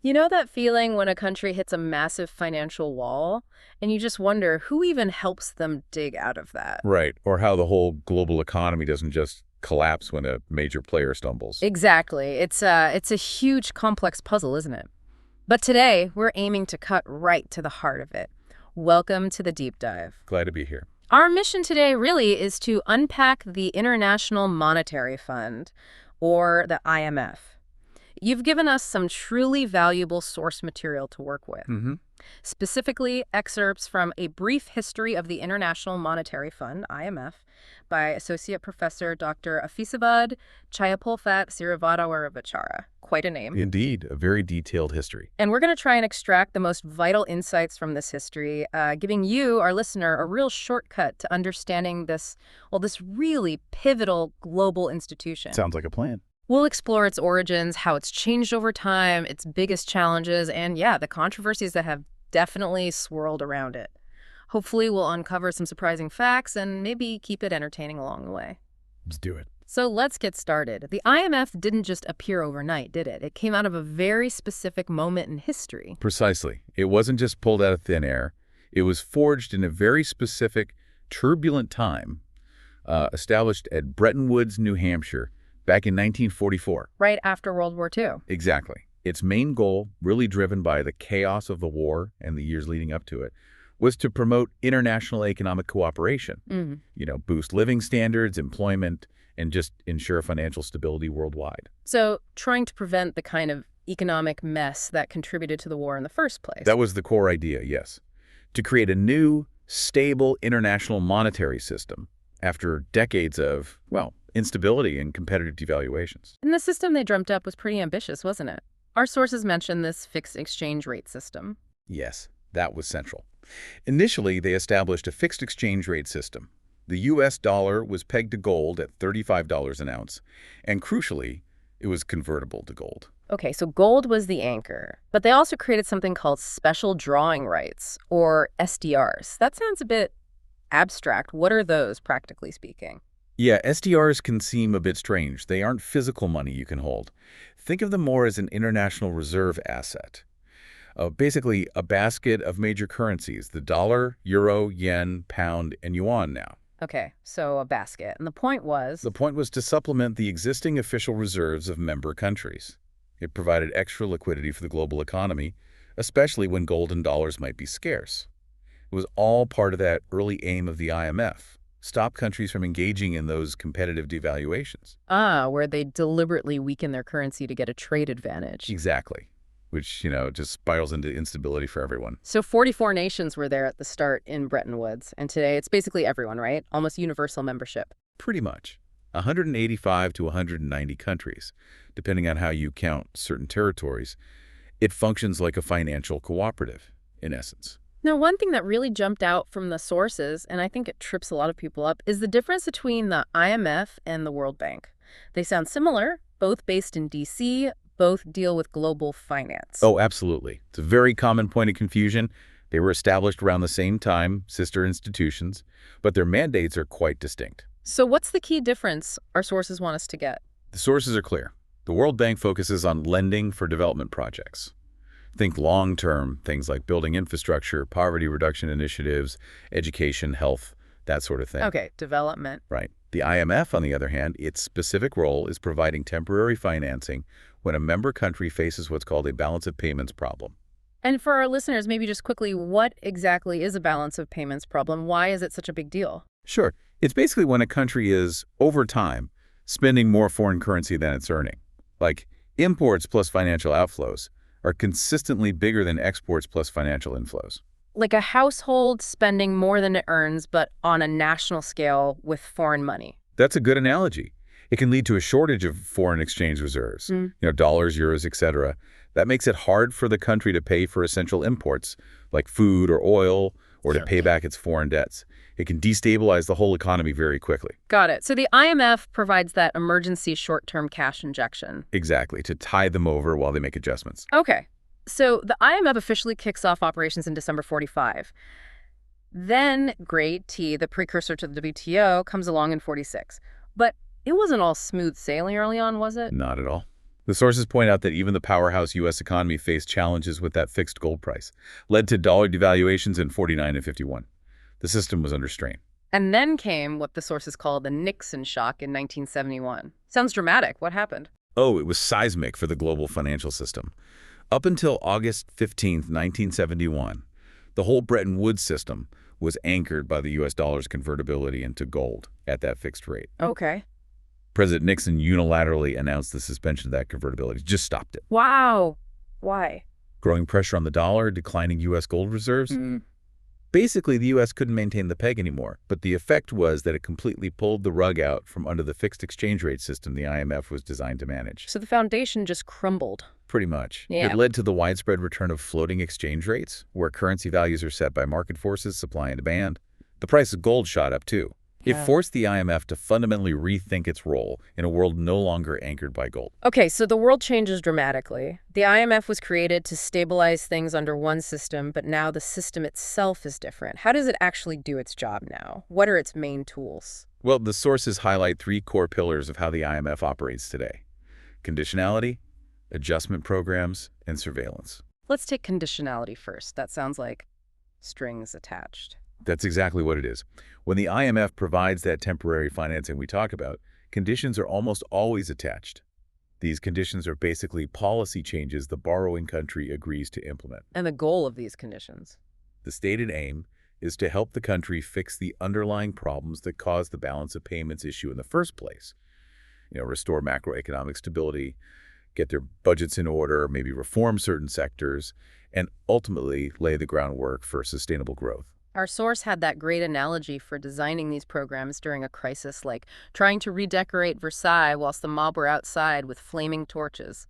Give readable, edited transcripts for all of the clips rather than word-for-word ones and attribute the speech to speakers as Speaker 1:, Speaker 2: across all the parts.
Speaker 1: You know that feeling when a country hits a massive financial wall, and you just wonder who even helps them dig out of that?
Speaker 2: Right, or how the whole global economy doesn't just collapse when a major player stumbles.
Speaker 1: Exactly. It's a huge, complex puzzle, isn't it? But today, we're aiming to cut right to the heart of it. Welcome to the deep dive.
Speaker 2: Glad to be here.
Speaker 1: Our mission today really is to unpack the International Monetary Fund, or the IMF. You've given us some truly valuable source material to work with. Specifically, excerpts from A Brief History of the International Monetary Fund, IMF, by Associate Professor Dr. Afisabad Chayapolfat Sirivadawaravachara. Quite a name.
Speaker 2: Indeed, a very detailed history.
Speaker 1: And we're going to try and extract the most vital insights from this history, giving you, our listener, a real shortcut to understanding this really pivotal global institution.
Speaker 2: Sounds like a plan.
Speaker 1: We'll explore its origins, how it's changed over time, its biggest challenges, and the controversies that have definitely swirled around it. Hopefully, we'll uncover some surprising facts and maybe keep it entertaining along the way.
Speaker 2: Let's do it.
Speaker 1: So let's get started. The IMF didn't just appear overnight, did it? It came out of a very specific moment in history.
Speaker 2: Precisely. It wasn't just pulled out of thin air. It was forged in a very specific, turbulent time, established at Bretton Woods, New Hampshire, back in 1944.
Speaker 1: Right after World War II.
Speaker 2: Exactly. Its main goal, really driven by the chaos of the war and the years leading up to it, was to promote international economic cooperation. Boost living standards, employment, and just ensure financial stability worldwide.
Speaker 1: So trying to prevent the kind of economic mess that contributed to the war in the first place.
Speaker 2: That was the core idea, yes. To create a new, stable international monetary system after decades of, instability and competitive devaluations.
Speaker 1: And the system they dreamt up was pretty ambitious, wasn't it? Our sources mention this fixed exchange rate system.
Speaker 2: Yes, that was central. Initially, they established a fixed exchange rate system. The U.S. dollar was pegged to gold at $35 an ounce, and crucially, it was convertible to gold.
Speaker 1: Okay, so gold was the anchor, but they also created something called special drawing rights, or SDRs. That sounds a bit abstract. What are those, practically speaking?
Speaker 2: Yeah, SDRs can seem a bit strange. They aren't physical money you can hold. Think of them more as an international reserve asset. Basically, a basket of major currencies, the dollar, euro, yen, pound, and yuan now.
Speaker 1: Okay, so a basket. And the point was?
Speaker 2: The point was to supplement the existing official reserves of member countries. It provided extra liquidity for the global economy, especially when gold and dollars might be scarce. It was all part of that early aim of the IMF. Stop countries from engaging in those competitive devaluations.
Speaker 1: Where they deliberately weaken their currency to get a trade advantage.
Speaker 2: Exactly. Which, just spirals into instability for everyone.
Speaker 1: So 44 nations were there at the start in Bretton Woods, and today it's basically everyone, right? Almost universal membership.
Speaker 2: Pretty much. 185 to 190 countries, depending on how you count certain territories. It functions like a financial cooperative, in essence.
Speaker 1: Now, one thing that really jumped out from the sources, and I think it trips a lot of people up, is the difference between the IMF and the World Bank. They sound similar, both based in D.C., both deal with global finance.
Speaker 2: Oh, absolutely. It's a very common point of confusion. They were established around the same time, sister institutions, but their mandates are quite distinct.
Speaker 1: So what's the key difference our sources want us to get?
Speaker 2: The sources are clear. The World Bank focuses on lending for development projects. Think long-term, things like building infrastructure, poverty reduction initiatives, education, health, that sort of thing.
Speaker 1: Okay, development.
Speaker 2: Right. The IMF, on the other hand, its specific role is providing temporary financing when a member country faces what's called a balance of payments problem.
Speaker 1: And for our listeners, maybe just quickly, what exactly is a balance of payments problem? Why is it such a big deal?
Speaker 2: Sure. It's basically when a country is, over time, spending more foreign currency than it's earning. Like imports plus financial outflows are consistently bigger than exports plus financial inflows.
Speaker 1: Like a household spending more than it earns, but on a national scale with foreign money.
Speaker 2: That's a good analogy. It can lead to a shortage of foreign exchange reserves, dollars, euros, etc. That makes it hard for the country to pay for essential imports, like food or oil, or to pay back its foreign debts. It can destabilize the whole economy very quickly.
Speaker 1: Got it. So the IMF provides that emergency short-term cash injection.
Speaker 2: Exactly, to tide them over while they make adjustments.
Speaker 1: Okay. So the IMF officially kicks off operations in December 45. Then Great T, the precursor to the WTO, comes along in 46. But it wasn't all smooth sailing early on, was it?
Speaker 2: Not at all. The sources point out that even the powerhouse U.S. economy faced challenges with that fixed gold price, led to dollar devaluations in 49 and 51. The system was under strain.
Speaker 1: And then came what the sources call the Nixon shock in 1971. Sounds dramatic. What happened?
Speaker 2: Oh, it was seismic for the global financial system. Up until August 15, 1971, the whole Bretton Woods system was anchored by the U.S. dollar's convertibility into gold at that fixed rate.
Speaker 1: Okay.
Speaker 2: President Nixon unilaterally announced the suspension of that convertibility, just stopped it.
Speaker 1: Wow. Why?
Speaker 2: Growing pressure on the dollar, declining U.S. gold reserves. Basically, the U.S. couldn't maintain the peg anymore, but the effect was that it completely pulled the rug out from under the fixed exchange rate system the IMF was designed to manage.
Speaker 1: So the foundation just crumbled.
Speaker 2: Pretty much.
Speaker 1: Yeah.
Speaker 2: It led to the widespread return of floating exchange rates, where currency values are set by market forces, supply and demand. The price of gold shot up, too. It forced the IMF to fundamentally rethink its role in a world no longer anchored by gold.
Speaker 1: Okay, so the world changes dramatically. The IMF was created to stabilize things under one system, but now the system itself is different. How does it actually do its job now? What are its main tools?
Speaker 2: Well, the sources highlight three core pillars of how the IMF operates today: conditionality, adjustment programs, and surveillance.
Speaker 1: Let's take conditionality first. That sounds like strings attached.
Speaker 2: That's exactly what it is. When the IMF provides that temporary financing we talk about, conditions are almost always attached. These conditions are basically policy changes the borrowing country agrees to implement.
Speaker 1: And the goal of these conditions?
Speaker 2: The stated aim is to help the country fix the underlying problems that caused the balance of payments issue in the first place. Restore macroeconomic stability, get their budgets in order, maybe reform certain sectors, and ultimately lay the groundwork for sustainable growth.
Speaker 1: Our source had that great analogy for designing these programs during a crisis, like trying to redecorate Versailles whilst the mob were outside with flaming torches.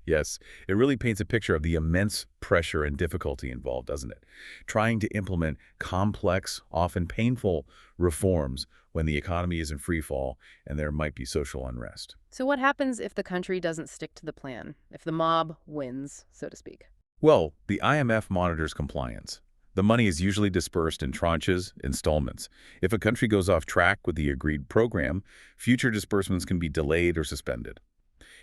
Speaker 2: Yes, it really paints a picture of the immense pressure and difficulty involved, doesn't it? Trying to implement complex, often painful reforms when the economy is in free fall and there might be social unrest.
Speaker 1: So what happens if the country doesn't stick to the plan, if the mob wins, so to speak?
Speaker 2: Well, the IMF monitors compliance. The money is usually dispersed in tranches, installments. If a country goes off track with the agreed program, future disbursements can be delayed or suspended.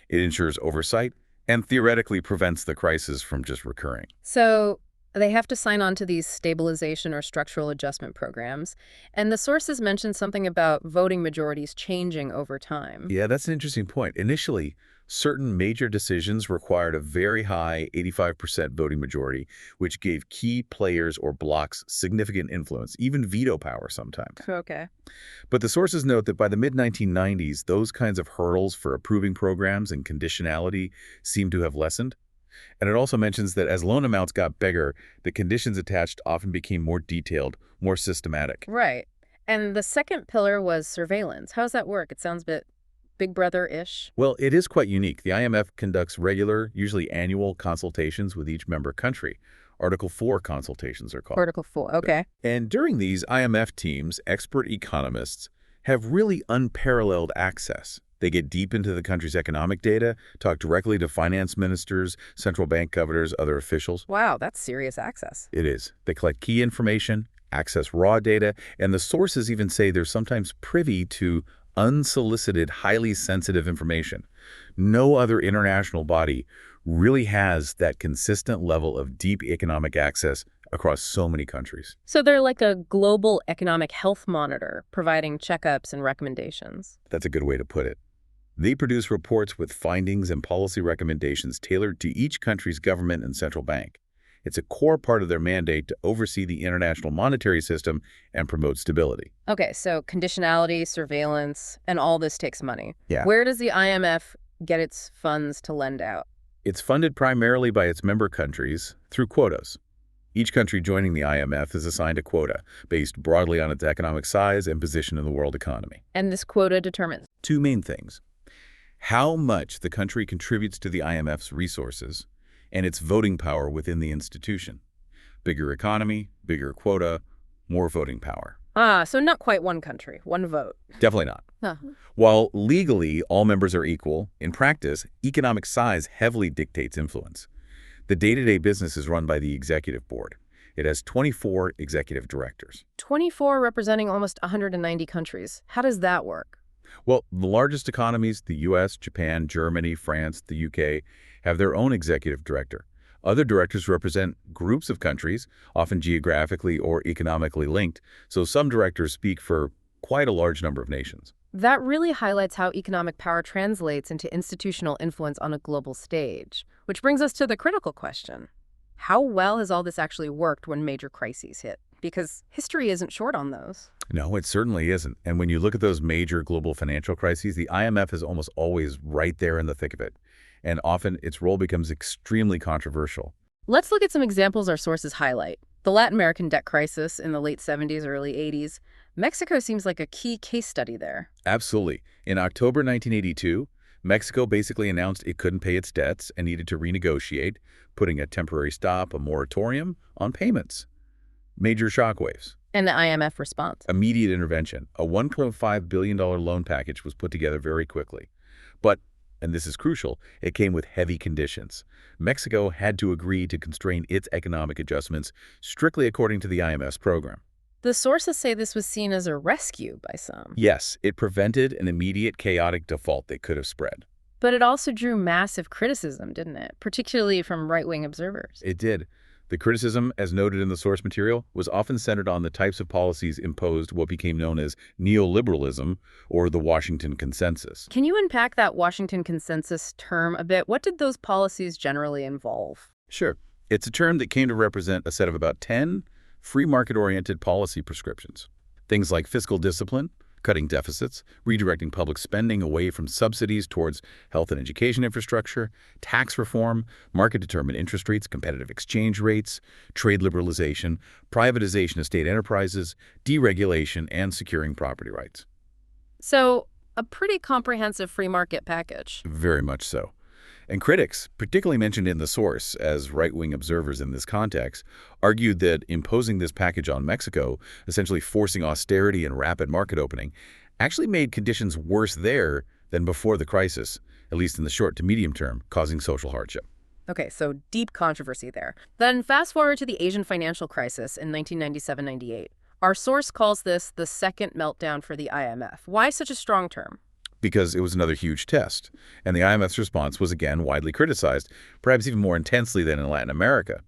Speaker 2: It ensures oversight and theoretically prevents the crisis from just recurring.
Speaker 1: So they have to sign on to these stabilization or structural adjustment programs. And the sources mentioned something about voting majorities changing over time.
Speaker 2: Yeah, that's an interesting point. Initially, certain major decisions required a very high 85% voting majority, which gave key players or blocs significant influence, even veto power sometimes.
Speaker 1: Okay.
Speaker 2: But the sources note that by the mid-1990s, those kinds of hurdles for approving programs and conditionality seemed to have lessened. And it also mentions that as loan amounts got bigger, the conditions attached often became more detailed, more systematic.
Speaker 1: Right. And the second pillar was surveillance. How does that work? It sounds a bit Big Brother-ish.
Speaker 2: Well, it is quite unique. The IMF conducts regular, usually annual consultations with each member country. Article 4 consultations are called.
Speaker 1: Article 4, okay.
Speaker 2: And during these, IMF teams, expert economists, have really unparalleled access. They get deep into the country's economic data, talk directly to finance ministers, central bank governors, other officials.
Speaker 1: Wow, that's serious access.
Speaker 2: It is. They collect key information, access raw data, and the sources even say they're sometimes privy to unsolicited, highly sensitive information. No other international body really has that consistent level of deep economic access across so many countries.
Speaker 1: So they're like a global economic health monitor, providing checkups and recommendations.
Speaker 2: That's a good way to put it. They produce reports with findings and policy recommendations tailored to each country's government and central bank. It's a core part of their mandate to oversee the international monetary system and promote stability.
Speaker 1: Okay, so conditionality, surveillance, and all this takes money.
Speaker 2: Yeah.
Speaker 1: Where does the IMF get its funds to lend out?
Speaker 2: It's funded primarily by its member countries through quotas. Each country joining the IMF is assigned a quota based broadly on its economic size and position in the world economy.
Speaker 1: And this quota determines?
Speaker 2: Two main things: how much the country contributes to the IMF's resources and its voting power within the institution. Bigger economy, bigger quota, more voting power.
Speaker 1: Ah, so not quite one country, one vote.
Speaker 2: Definitely not.
Speaker 1: Huh.
Speaker 2: While legally all members are equal, in practice, economic size heavily dictates influence. The day-to-day business is run by the executive board. It has 24 executive directors.
Speaker 1: 24 representing almost 190 countries. How does that work?
Speaker 2: Well, the largest economies, the US, Japan, Germany, France, the UK, have their own executive director. Other directors represent groups of countries, often geographically or economically linked, so some directors speak for quite a large number of nations.
Speaker 1: That really highlights how economic power translates into institutional influence on a global stage, which brings us to the critical question. How well has all this actually worked when major crises hit? Because history isn't short on those.
Speaker 2: No, it certainly isn't. And when you look at those major global financial crises, the IMF is almost always right there in the thick of it. And often its role becomes extremely controversial.
Speaker 1: Let's look at some examples our sources highlight. The Latin American debt crisis in the late 70s, early 80s. Mexico seems like a key case study there.
Speaker 2: Absolutely. In October 1982, Mexico basically announced it couldn't pay its debts and needed to renegotiate, putting a temporary stop, a moratorium, on payments. Major shockwaves.
Speaker 1: And the IMF response.
Speaker 2: Immediate intervention. A $1.5 billion loan package was put together very quickly. But, and this is crucial, it came with heavy conditions. Mexico had to agree to constrain its economic adjustments strictly according to the IMF's program.
Speaker 1: The sources say this was seen as a rescue by some.
Speaker 2: Yes, it prevented an immediate chaotic default that could have spread.
Speaker 1: But it also drew massive criticism, didn't it? Particularly from right-wing observers.
Speaker 2: It did. The criticism, as noted in the source material, was often centered on the types of policies imposed what became known as neoliberalism or the Washington Consensus.
Speaker 1: Can you unpack that Washington Consensus term a bit? What did those policies generally involve?
Speaker 2: Sure. It's a term that came to represent a set of about 10 free market-oriented policy prescriptions. Things like fiscal discipline, cutting deficits, redirecting public spending away from subsidies towards health and education infrastructure, tax reform, market-determined interest rates, competitive exchange rates, trade liberalization, privatization of state enterprises, deregulation, and securing property rights.
Speaker 1: So, a pretty comprehensive free market package.
Speaker 2: Very much so. And critics, particularly mentioned in the source as right-wing observers in this context, argued that imposing this package on Mexico, essentially forcing austerity and rapid market opening, actually made conditions worse there than before the crisis, at least in the short to medium term, causing social hardship.
Speaker 1: Okay, so deep controversy there. Then fast forward to the Asian financial crisis in 1997-98. Our source calls this the second meltdown for the IMF. Why such a strong term?
Speaker 2: Because it was another huge test, and the IMF's response was again widely criticized, perhaps even more intensely than in Latin America.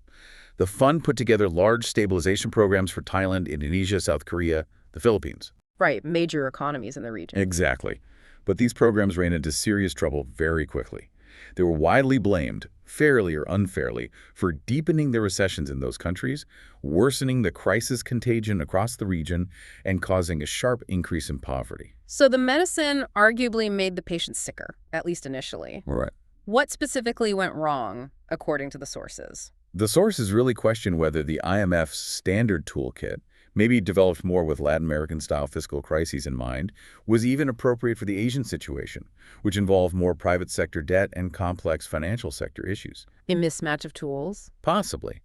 Speaker 2: The fund put together large stabilization programs for Thailand, Indonesia, South Korea, the Philippines.
Speaker 1: Right, major economies in the region.
Speaker 2: Exactly. But these programs ran into serious trouble very quickly. They were widely blamed, fairly or unfairly, for deepening the recessions in those countries, worsening the crisis contagion across the region, and causing a sharp increase in poverty.
Speaker 1: So the medicine arguably made the patient sicker, at least initially.
Speaker 2: Right.
Speaker 1: What specifically went wrong, according to the sources?
Speaker 2: The sources really question whether the IMF's standard toolkit, maybe developed more with Latin American-style fiscal crises in mind, was even appropriate for the Asian situation, which involved more private sector debt and complex financial sector issues.
Speaker 1: A mismatch of tools?
Speaker 2: Possibly.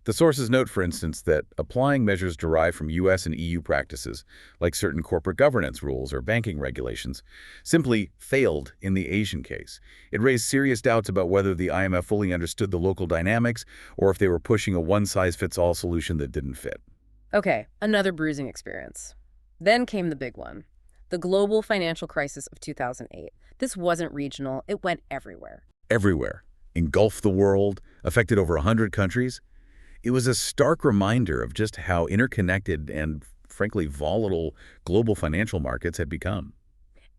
Speaker 2: The sources note, for instance, that applying measures derived from U.S. and EU practices, like certain corporate governance rules or banking regulations, simply failed in the Asian case. It raised serious doubts about whether the IMF fully understood the local dynamics or if they were pushing a one-size-fits-all solution that didn't fit.
Speaker 1: Okay, another bruising experience. Then came the big one, the global financial crisis of 2008. This wasn't regional, it went everywhere.
Speaker 2: Everywhere. Engulfed the world, affected over 100 countries. It was a stark reminder of just how interconnected and, frankly, volatile global financial markets had become.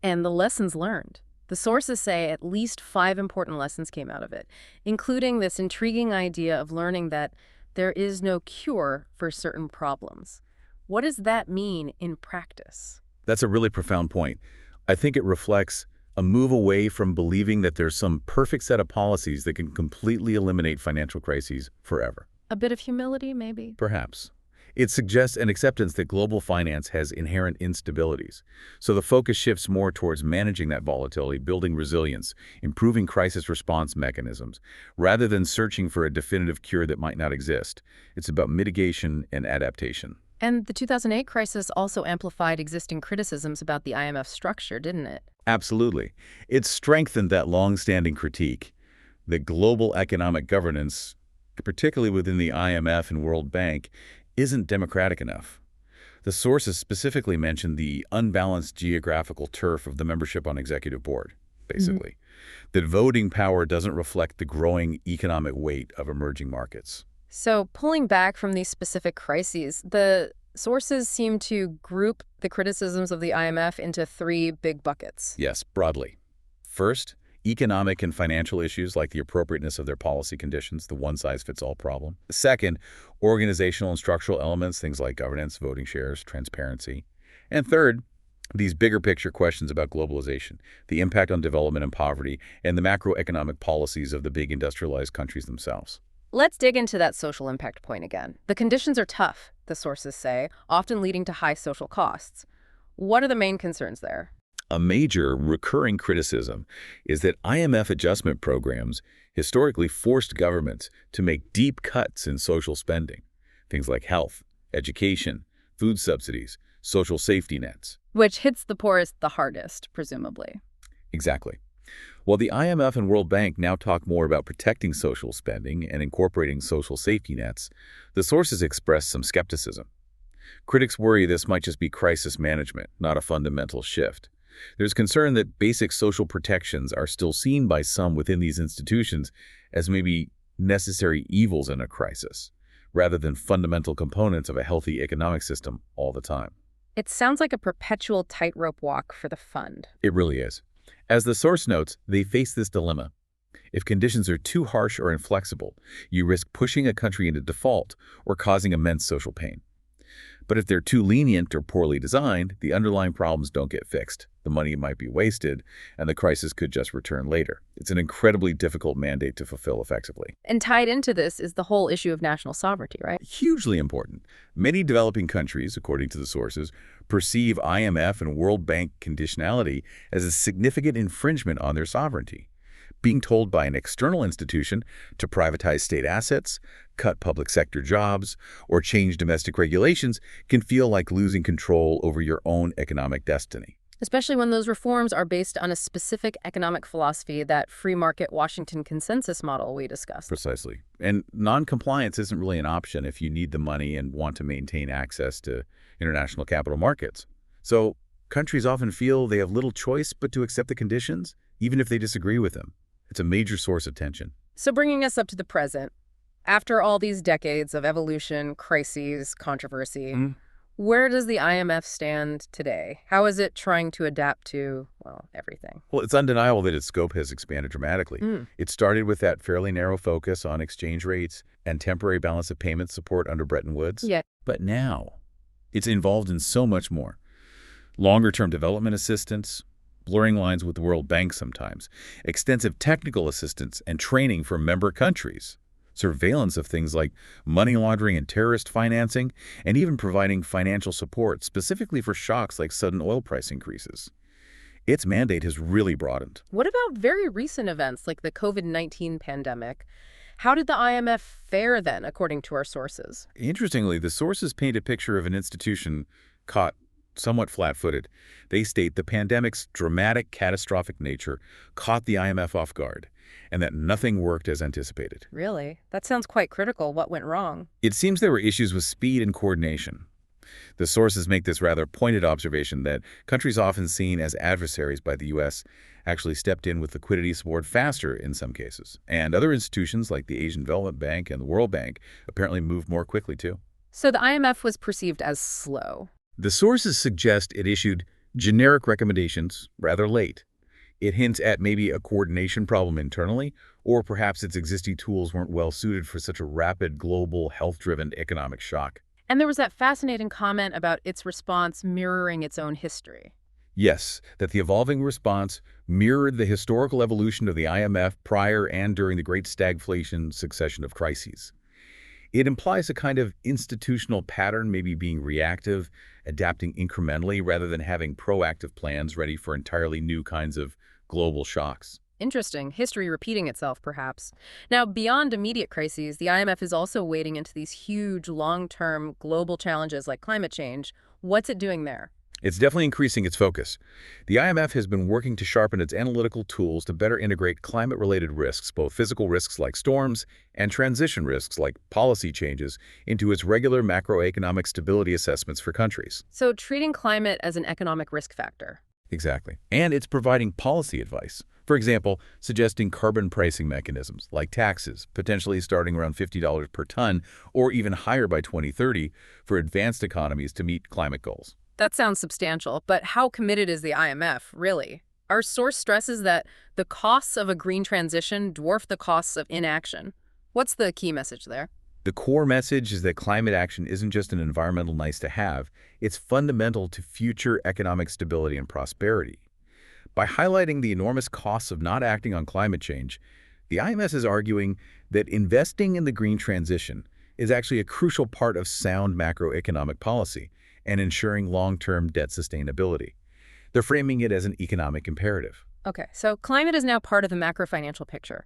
Speaker 1: And the lessons learned. The sources say at least 5 important lessons came out of it, including this intriguing idea of learning that there is no cure for certain problems. What does that mean in practice?
Speaker 2: That's a really profound point. I think it reflects a move away from believing that there's some perfect set of policies that can completely eliminate financial crises forever.
Speaker 1: A bit of humility, maybe?
Speaker 2: Perhaps. It suggests an acceptance that global finance has inherent instabilities. So the focus shifts more towards managing that volatility, building resilience, improving crisis response mechanisms, rather than searching for a definitive cure that might not exist. It's about mitigation and adaptation.
Speaker 1: And the 2008 crisis also amplified existing criticisms about the IMF structure, didn't it?
Speaker 2: Absolutely. It strengthened that long-standing critique that global economic governance, particularly within the IMF and World Bank, isn't democratic enough. The sources specifically mentioned the unbalanced geographical turf of the membership on executive board, basically. That voting power doesn't reflect the growing economic weight of emerging markets.
Speaker 1: So pulling back from these specific crises, the sources seem to group the criticisms of the IMF into three big buckets.
Speaker 2: Yes, broadly. First, economic and financial issues like the appropriateness of their policy conditions, the one-size-fits-all problem. Second, organizational and structural elements, things like governance, voting shares, transparency. And third, these bigger picture questions about globalization, the impact on development and poverty, and the macroeconomic policies of the big industrialized countries themselves.
Speaker 1: Let's dig into that social impact point again. The conditions are tough, the sources say, often leading to high social costs. What are the main concerns there?
Speaker 2: A major recurring criticism is that IMF adjustment programs historically forced governments to make deep cuts in social spending, things like health, education, food subsidies, social safety nets.
Speaker 1: Which hits the poorest the hardest, presumably.
Speaker 2: Exactly. While the IMF and World Bank now talk more about protecting social spending and incorporating social safety nets, the sources express some skepticism. Critics worry this might just be crisis management, not a fundamental shift. There's concern that basic social protections are still seen by some within these institutions as maybe necessary evils in a crisis, rather than fundamental components of a healthy economic system all the time.
Speaker 1: It sounds like a perpetual tightrope walk for the fund.
Speaker 2: It really is. As the source notes, they face this dilemma. If conditions are too harsh or inflexible, you risk pushing a country into default or causing immense social pain. But if they're too lenient or poorly designed, the underlying problems don't get fixed. The money might be wasted, and the crisis could just return later. It's an incredibly difficult mandate to fulfill effectively.
Speaker 1: And tied into this is the whole issue of national sovereignty, right?
Speaker 2: Hugely important. Many developing countries, according to the sources, perceive IMF and World Bank conditionality as a significant infringement on their sovereignty. Being told by an external institution to privatize state assets, cut public sector jobs, or change domestic regulations can feel like losing control over your own economic destiny.
Speaker 1: Especially when those reforms are based on a specific economic philosophy, that free market Washington consensus model we discussed.
Speaker 2: Precisely. And non-compliance isn't really an option if you need the money and want to maintain access to international capital markets. So countries often feel they have little choice but to accept the conditions, even if they disagree with them. It's a major source of tension.
Speaker 1: So bringing us up to the present, after all these decades of evolution, crises, controversy, where does the IMF stand today? How is it trying to adapt to, well, everything?
Speaker 2: Well, it's undeniable that its scope has expanded dramatically. It started with that fairly narrow focus on exchange rates and temporary balance of payments support under Bretton Woods.
Speaker 1: Yeah.
Speaker 2: But now, it's involved in so much more. Longer-term development assistance, blurring lines with the World Bank sometimes, extensive technical assistance and training for member countries, surveillance of things like money laundering and terrorist financing, and even providing financial support specifically for shocks like sudden oil price increases. Its mandate has really broadened.
Speaker 1: What about very recent events like the COVID-19 pandemic? How did the IMF fare then, according to our sources?
Speaker 2: Interestingly, the sources paint a picture of an institution caught somewhat flat-footed. They state the pandemic's dramatic, catastrophic nature caught the IMF off guard, and that nothing worked as anticipated.
Speaker 1: Really? That sounds quite critical. What went wrong?
Speaker 2: It seems there were issues with speed and coordination. The sources make this rather pointed observation that countries often seen as adversaries by the U.S. actually stepped in with liquidity support faster in some cases, and other institutions like the Asian Development Bank and the World Bank apparently moved more quickly too.
Speaker 1: So the IMF was perceived as slow.
Speaker 2: The sources suggest it issued generic recommendations rather late. It hints at maybe a coordination problem internally, or perhaps its existing tools weren't well suited for such a rapid, global, health-driven economic shock.
Speaker 1: And there was that fascinating comment about its response mirroring its own history.
Speaker 2: Yes, that the evolving response mirrored the historical evolution of the IMF prior and during the Great Stagflation succession of crises. It implies a kind of institutional pattern, maybe being reactive, adapting incrementally rather than having proactive plans ready for entirely new kinds of global shocks.
Speaker 1: Interesting. History repeating itself, perhaps. Now, beyond immediate crises, the IMF is also wading into these huge, long-term global challenges like climate change. What's it doing there?
Speaker 2: It's definitely increasing its focus. The IMF has been working to sharpen its analytical tools to better integrate climate-related risks, both physical risks like storms and transition risks like policy changes, into its regular macroeconomic stability assessments for countries.
Speaker 1: So treating climate as an economic risk factor.
Speaker 2: Exactly. And it's providing policy advice. For example, suggesting carbon pricing mechanisms like taxes, potentially starting around $50 per ton or even higher by 2030 for advanced economies to meet climate goals.
Speaker 1: That sounds substantial, but how committed is the IMF, really? Our source stresses that the costs of a green transition dwarf the costs of inaction. What's the key message there?
Speaker 2: The core message is that climate action isn't just an environmental nice-to-have, it's fundamental to future economic stability and prosperity. By highlighting the enormous costs of not acting on climate change, the IMF is arguing that investing in the green transition is actually a crucial part of sound macroeconomic policy and ensuring long-term debt sustainability. They're framing it as an economic imperative.
Speaker 1: Okay, so climate is now part of the macro-financial picture.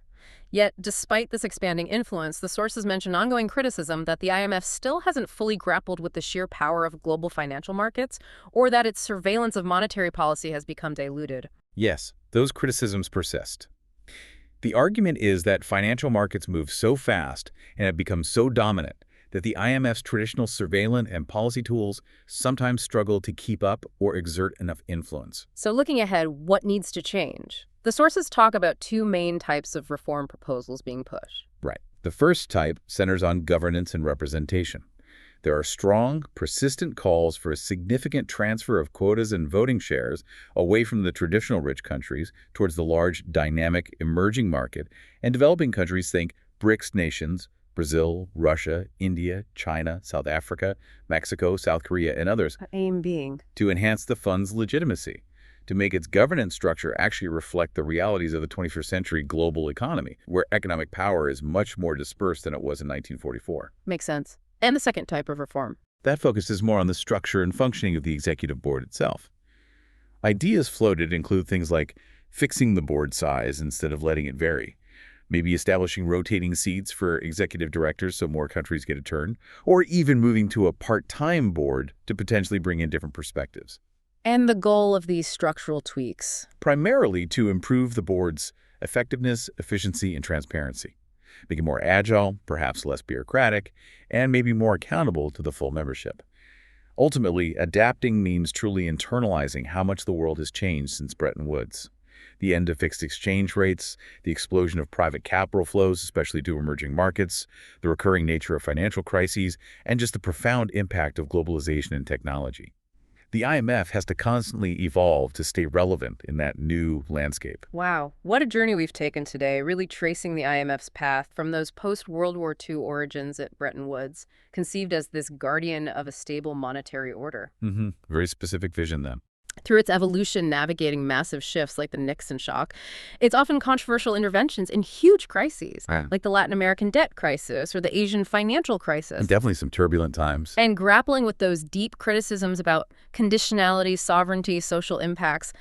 Speaker 1: Yet, despite this expanding influence, the sources mention ongoing criticism that the IMF still hasn't fully grappled with the sheer power of global financial markets, or that its surveillance of monetary policy has become diluted.
Speaker 2: Yes, those criticisms persist. The argument is that financial markets move so fast and have become so dominant that the IMF's traditional surveillance and policy tools sometimes struggle to keep up or exert enough influence.
Speaker 1: So looking ahead, what needs to change? The sources talk about two main types of reform proposals being pushed.
Speaker 2: Right. The first type centers on governance and representation. There are strong, persistent calls for a significant transfer of quotas and voting shares away from the traditional rich countries towards the large, dynamic, emerging market, and developing countries think BRICS nations, Brazil, Russia, India, China, South Africa, Mexico, South Korea, and others,
Speaker 1: Aim being
Speaker 2: to enhance the fund's legitimacy, to make its governance structure actually reflect the realities of the 21st century global economy, where economic power is much more dispersed than it was in 1944.
Speaker 1: Makes sense. And the second type of reform.
Speaker 2: That focuses more on the structure and functioning of the executive board itself. Ideas floated include things like fixing the board size instead of letting it vary, maybe establishing rotating seats for executive directors so more countries get a turn, or even moving to a part-time board to potentially bring in different perspectives.
Speaker 1: And the goal of these structural tweaks?
Speaker 2: Primarily to improve the board's effectiveness, efficiency, and transparency. Make it more agile, perhaps less bureaucratic, and maybe more accountable to the full membership. Ultimately, adapting means truly internalizing how much the world has changed since Bretton Woods. The end of fixed exchange rates, the explosion of private capital flows, especially to emerging markets, the recurring nature of financial crises, and just the profound impact of globalization and technology. The IMF has to constantly evolve to stay relevant in that new landscape.
Speaker 1: Wow, what a journey we've taken today, really tracing the IMF's path from those post-World War II origins at Bretton Woods, conceived as this guardian of a stable monetary order.
Speaker 2: Very specific vision then.
Speaker 1: Through its evolution navigating massive shifts like the Nixon shock, its often controversial interventions in huge crises, like the Latin American debt crisis or the Asian financial crisis.
Speaker 2: And definitely some turbulent times.
Speaker 1: And grappling with those deep criticisms about conditionalities, sovereignty, social impacts,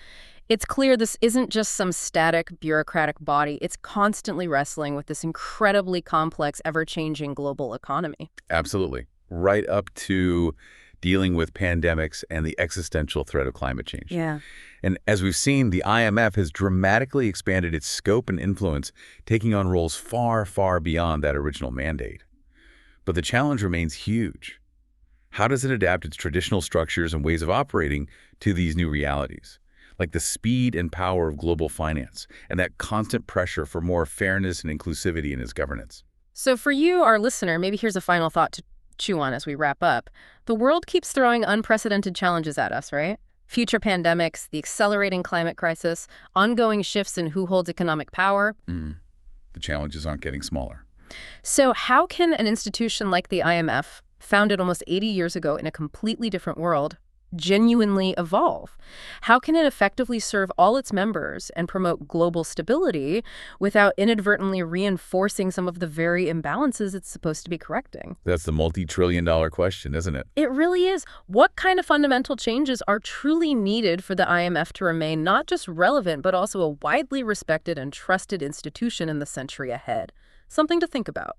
Speaker 1: it's clear this isn't just some static bureaucratic body. It's constantly wrestling with this incredibly complex, ever-changing global economy.
Speaker 2: Absolutely. Right up to dealing with pandemics and the existential threat of climate change.
Speaker 1: Yeah.
Speaker 2: And as we've seen, the IMF has dramatically expanded its scope and influence, taking on roles far, far beyond that original mandate. But the challenge remains huge. How does it adapt its traditional structures and ways of operating to these new realities? Like the speed and power of global finance and that constant pressure for more fairness and inclusivity in its governance.
Speaker 1: So for you, our listener, maybe here's a final thought to chew on as we wrap up. The world keeps throwing unprecedented challenges at us, right? Future pandemics, the accelerating climate crisis, ongoing shifts in who holds economic power.
Speaker 2: The challenges aren't getting smaller.
Speaker 1: So how can an institution like the IMF, founded almost 80 years ago in a completely different world, genuinely evolve? How can it effectively serve all its members and promote global stability without inadvertently reinforcing some of the very imbalances it's supposed to be correcting?
Speaker 2: That's the multi-trillion-dollar question, isn't it?
Speaker 1: It really is. What kind of fundamental changes are truly needed for the IMF to remain not just relevant, but also a widely respected and trusted institution in the century ahead? Something to think about.